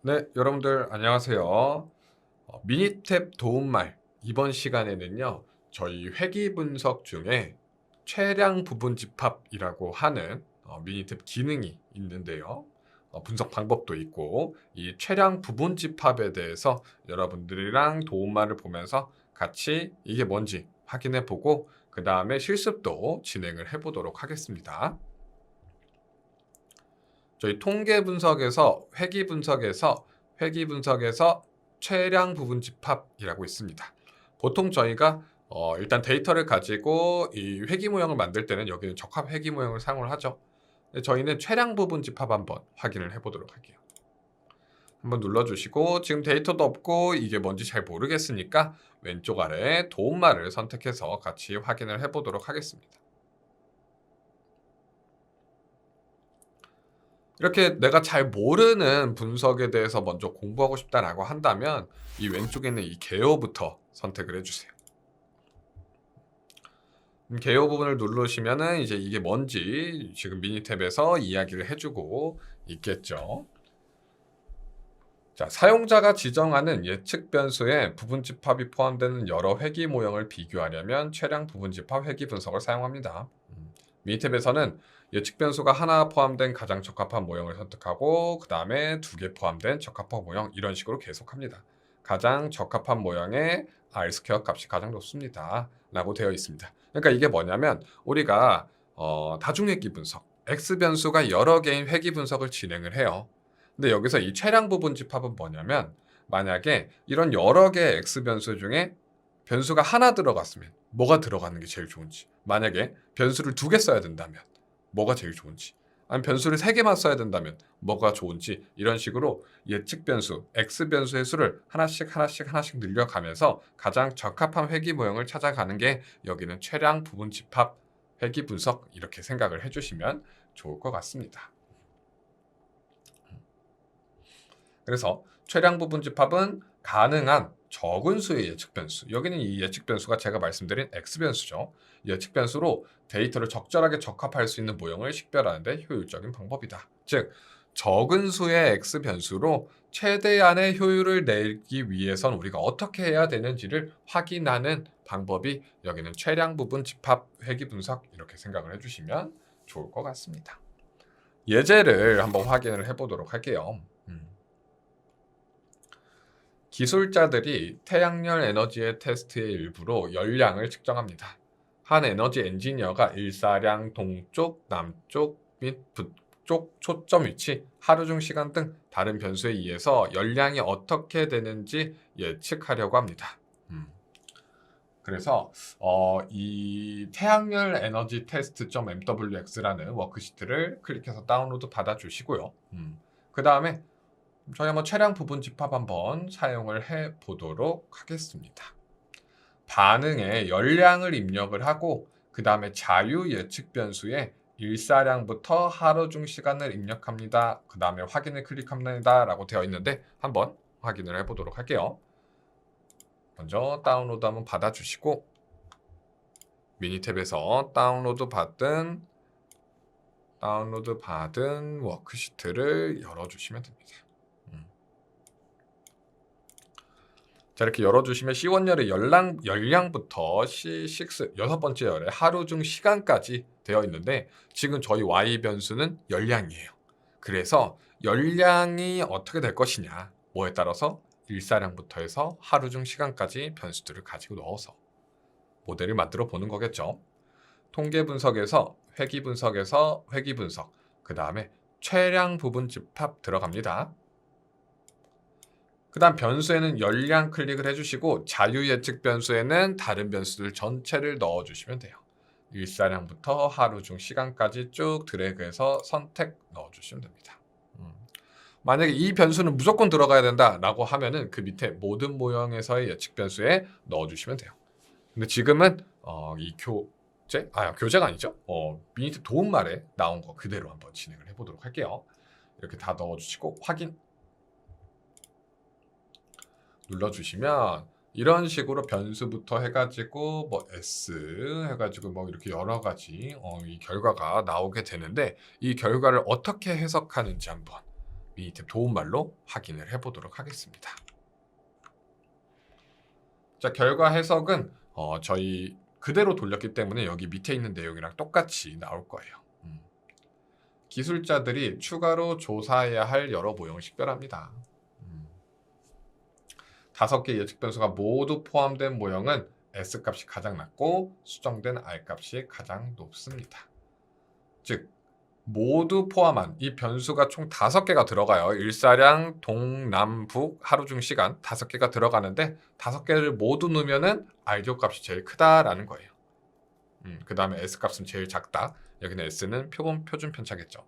네, 여러분들 안녕하세요. 미니탭 도움말 이번 시간에는요. 저희 회귀 분석 중에 최량 부분 집합이라고 하는 미니탭 기능이 있는데요. 분석 방법도 있고 이 최량 부분 집합에 대해서 여러분들이랑 도움말을 보면서 같이 이게 뭔지 확인해 보고 그 다음에 실습도 진행을 해 보도록 하겠습니다. 저희 통계 분석에서 회귀 분석에서 최량 부분 집합이라고 있습니다. 보통 저희가 일단 데이터를 가지고 이 회귀 모형을 만들 때는 여기는 적합 회귀 모형을 사용을 하죠. 근데 저희는 최량 부분 집합 한번 확인을 해보도록 할게요. 한번 눌러주시고 지금 데이터도 없고 이게 뭔지 잘 모르겠으니까 왼쪽 아래 도움말을 선택해서 같이 확인을 해보도록 하겠습니다. 이렇게 내가 잘 모르는 분석에 대해서 먼저 공부하고 싶다라고 한다면 이 왼쪽에 있는 이 개요부터 선택을 해주세요. 개요 부분을 누르시면은 이제 이게 뭔지 지금 미니탭에서 이야기를 해주고 있겠죠. 자, 사용자가 지정하는 예측 변수에 부분 집합이 포함되는 여러 회귀 모형을 비교하려면 최량 부분 집합 회귀 분석을 사용합니다. 미니탭에서는 예측 변수가 하나 포함된 가장 적합한 모형을 선택하고 그 다음에 두 개 포함된 적합한 모형 이런 식으로 계속합니다. 가장 적합한 모형의 R 스퀘어 값이 가장 높습니다. 라고 되어 있습니다. 그러니까 이게 뭐냐면 우리가 다중회귀 분석, X 변수가 여러 개인 회귀 분석을 진행을 해요. 근데 여기서 이 최량 부분 집합은 뭐냐면 만약에 이런 여러 개의 X 변수 중에 변수가 하나 들어갔으면 뭐가 들어가는 게 제일 좋은지, 만약에 변수를 두 개 써야 된다면 뭐가 제일 좋은지, 아니면 변수를 세 개만 써야 된다면 뭐가 좋은지 이런 식으로 예측 변수, X 변수의 수를 하나씩 늘려가면서 가장 적합한 회귀 모형을 찾아가는 게 여기는 최량 부분 집합 회귀 분석 이렇게 생각을 해주시면 좋을 것 같습니다. 그래서 최량 부분 집합은 가능한 적은 수의 예측 변수, 여기는 이 예측 변수가 제가 말씀드린 X 변수죠. 예측 변수로 데이터를 적절하게 적합할 수 있는 모형을 식별하는 데 효율적인 방법이다. 즉, 적은 수의 X 변수로 최대한의 효율을 내기 위해선 우리가 어떻게 해야 되는지를 확인하는 방법이 여기는 최량 부분 집합 회귀 분석 이렇게 생각을 해주시면 좋을 것 같습니다. 예제를 한번 확인을 해보도록 할게요. 기술자들이 태양열 에너지의 테스트의 일부로 열량을 측정합니다. 한 에너지 엔지니어가 일사량 동쪽, 남쪽 및 북쪽 초점 위치, 하루 중 시간 등 다른 변수에 의해서 열량이 어떻게 되는지 예측하려고 합니다. 그래서 이 태양열 에너지 테스트.mwx라는 워크시트를 클릭해서 다운로드 받아주시고요. 그 다음에 저희 한번 차량 부분 집합 한번 사용을 해 보도록 하겠습니다. 반응에 열량을 입력을 하고 그 다음에 자유 예측 변수에 일사량부터 하루 중 시간을 입력합니다. 그 다음에 확인을 클릭합니다. 라고 되어 있는데 한번 확인을 해 보도록 할게요. 먼저 다운로드 한번 받아주시고 미니탭에서 다운로드 받은 워크시트를 열어주시면 됩니다. 자, 이렇게 열어주시면 C1열의 열량부터 C6, 여섯 번째 열의 하루 중 시간까지 되어 있는데 지금 저희 Y 변수는 열량이에요. 그래서 열량이 어떻게 될 것이냐, 뭐에 따라서 일사량부터 해서 하루 중 시간까지 변수들을 가지고 넣어서 모델을 만들어 보는 거겠죠. 통계 분석에서 회귀 분석, 그 다음에 최량 부분 집합 들어갑니다. 그 다음 변수에는 열량 클릭을 해주시고 자유 예측 변수에는 다른 변수들 전체를 넣어주시면 돼요. 일사량부터 하루 중 시간까지 쭉 드래그해서 선택 넣어주시면 됩니다. 만약에 이 변수는 무조건 들어가야 된다라고 하면은 그 밑에 모든 모형에서의 예측 변수에 넣어주시면 돼요. 근데 지금은 이 교재가 아니죠. 미니탭 도움말에 나온 거 그대로 한번 진행을 해보도록 할게요. 이렇게 다 넣어주시고 확인 눌러주시면 이런 식으로 변수부터 해가지고 뭐 S 해가지고 뭐 이렇게 여러 가지 이 결과가 나오게 되는데 이 결과를 어떻게 해석하는지 한번 미니탭 도움말로 확인을 해보도록 하겠습니다. 자, 결과 해석은 저희 그대로 돌렸기 때문에 여기 밑에 있는 내용이랑 똑같이 나올 거예요. 기술자들이 추가로 조사해야 할 여러 모형을 식별합니다. 5개 예측 변수가 모두 포함된 모형은 S값이 가장 낮고 수정된 R값이 가장 높습니다. 즉 모두 포함한 이 변수가 총 5개가 들어가요. 일사량, 동남북, 하루 중 시간 5개가 들어가는데 5개를 모두 넣으면은 R제곱값이 제일 크다라는 거예요. 그 다음에 S값은 제일 작다. 여기는 S는 표준 편차겠죠.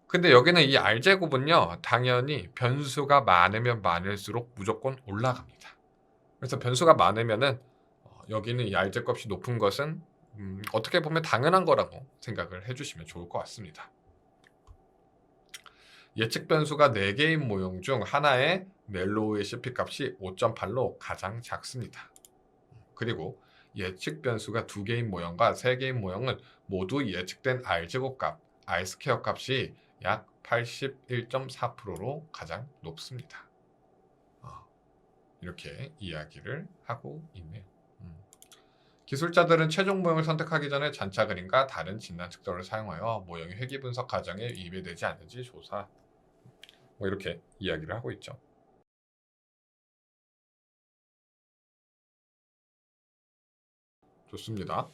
근데 여기는 이 R제곱은요, 당연히 변수가 많으면 많을수록 무조건 올라갑니다. 그래서 변수가 많으면은 여기는 이 R제곱값이 높은 것은 어떻게 보면 당연한 거라고 생각을 해주시면 좋을 것 같습니다. 예측 변수가 4개인 모형 중 하나의 멜로우의 CP값이 5.8로 가장 작습니다. 그리고 예측 변수가 2개인 모형과 3개인 모형은 모두 예측된 R제곱값, R스퀘어 값이 약 81.4%로 가장 높습니다. 이렇게 이야기를 하고 있네요. 기술자들은 최종 모형을 선택하기 전에 잔차 그림과 다른 진단 측정을 사용하여 모형의 회귀 분석 과정에 위배되지 않는지 조사. 이렇게 이야기를 하고 있죠. 좋습니다.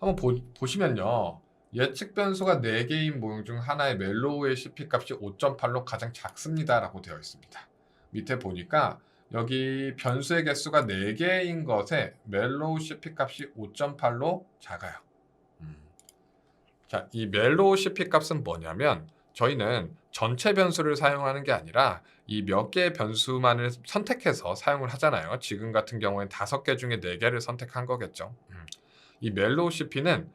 한번 보시면요. 예측 변수가 4개인 모형 중 하나의 멜로우의 CP값이 5.8로 가장 작습니다라고 되어 있습니다. 밑에 보니까 여기 변수의 개수가 4개인 것에 멜로우 CP값이 5.8로 작아요. 자, 이 멜로우 CP값은 뭐냐면 저희는 전체 변수를 사용하는 게 아니라 이 몇 개의 변수만을 선택해서 사용을 하잖아요. 지금 같은 경우엔 5개 중에 4개를 선택한 거겠죠. 이 멜로우 CP는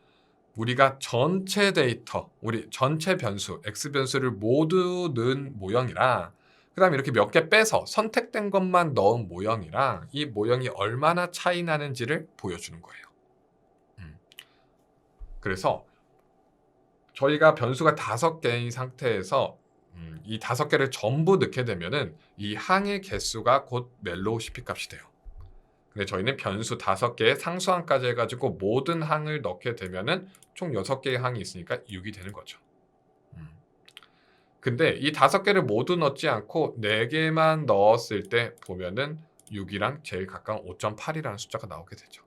우리가 전체 데이터, 우리 전체 변수, X 변수를 모두 넣은 모형이랑 그 다음에 이렇게 몇 개 빼서 선택된 것만 넣은 모형이랑 이 모형이 얼마나 차이 나는지를 보여주는 거예요. 그래서 저희가 변수가 5개인 상태에서 이 5개를 전부 넣게 되면은 이 항의 개수가 곧 멜로우 CP 값이 돼요. 근데 저희는 변수 5개에 상수항까지 해가지고 모든 항을 넣게 되면은 총 6개의 항이 있으니까 6이 되는 거죠. 근데 이 5개를 모두 넣지 않고 4개만 넣었을 때 보면은 6이랑 제일 가까운 5.8이라는 숫자가 나오게 되죠.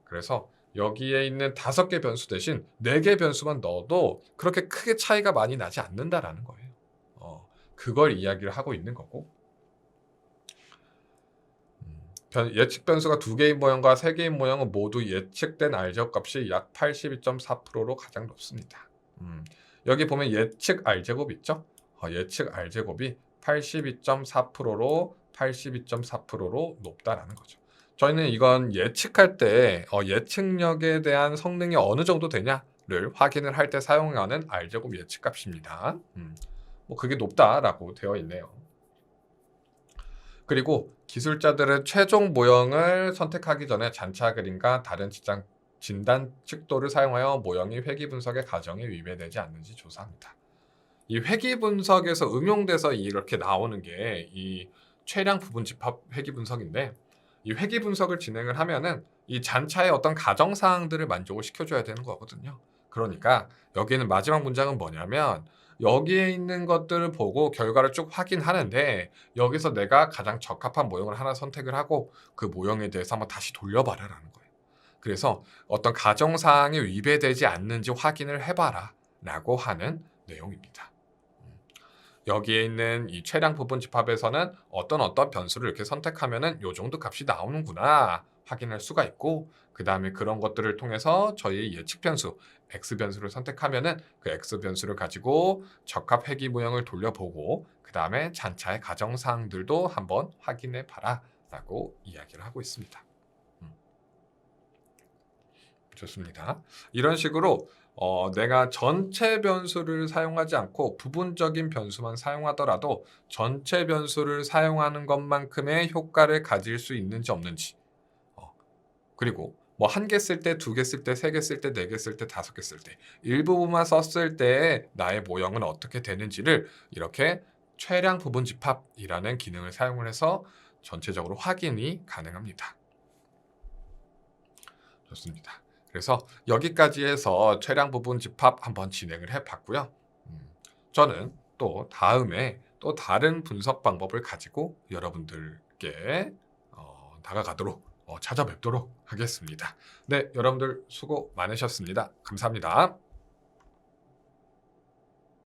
그래서 여기에 있는 5개 변수 대신 4개 변수만 넣어도 그렇게 크게 차이가 많이 나지 않는다라는 거예요. 그걸 이야기를 하고 있는 거고. 예측 변수가 2개인 모형과 3개인 모형은 모두 예측된 R제곱 값이 약 82.4%로 가장 높습니다. 여기 보면 예측 R제곱 있죠? 예측 R제곱이 82.4%로 82.4%로 높다라는 거죠. 저희는 이건 예측할 때 예측력에 대한 성능이 어느 정도 되냐를 확인을 할 때 사용하는 R제곱 예측값입니다. 그게 높다라고 되어 있네요. 그리고 기술자들은 최종 모형을 선택하기 전에 잔차 그림과 다른 진단 측도를 사용하여 모형이 회귀 분석의 과정에 위배되지 않는지 조사합니다. 이 회귀 분석에서 응용돼서 이렇게 나오는 게 이 최량 부분 집합 회귀 분석인데 이 회귀 분석을 진행을 하면은 이 잔차의 어떤 가정 사항들을 만족을 시켜줘야 되는 거거든요. 그러니까 여기는 마지막 문장은 뭐냐면 여기에 있는 것들을 보고 결과를 쭉 확인하는데 여기서 내가 가장 적합한 모형을 하나 선택을 하고 그 모형에 대해서 한번 다시 돌려봐라라는 거예요. 그래서 어떤 가정 사항에 위배되지 않는지 확인을 해봐라 라고 하는 내용입니다. 여기에 있는 이 최량 부분 집합에서는 어떤 변수를 이렇게 선택하면은 요 정도 값이 나오는구나 확인할 수가 있고 그 다음에 그런 것들을 통해서 저희 예측 변수 X 변수를 선택하면은 그 X 변수를 가지고 적합 회귀 모형을 돌려보고 그 다음에 잔차의 가정 사항들도 한번 확인해 봐라 라고 이야기를 하고 있습니다. 좋습니다. 이런 식으로 내가 전체 변수를 사용하지 않고 부분적인 변수만 사용하더라도 전체 변수를 사용하는 것만큼의 효과를 가질 수 있는지 없는지 그리고 뭐 한 개 쓸 때, 두 개 쓸 때, 세 개 쓸 때, 네 개 쓸 때, 다섯 개 쓸 때 일부분만 썼을 때 나의 모형은 어떻게 되는지를 이렇게 최량 부분 집합이라는 기능을 사용을 해서 전체적으로 확인이 가능합니다. 좋습니다. 그래서 여기까지 해서 최량 부분 집합 한번 진행을 해봤고요. 저는 또 다음에 또 다른 분석 방법을 가지고 여러분들께 다가가도록 찾아뵙도록 하겠습니다. 네, 여러분들 수고 많으셨습니다. 감사합니다.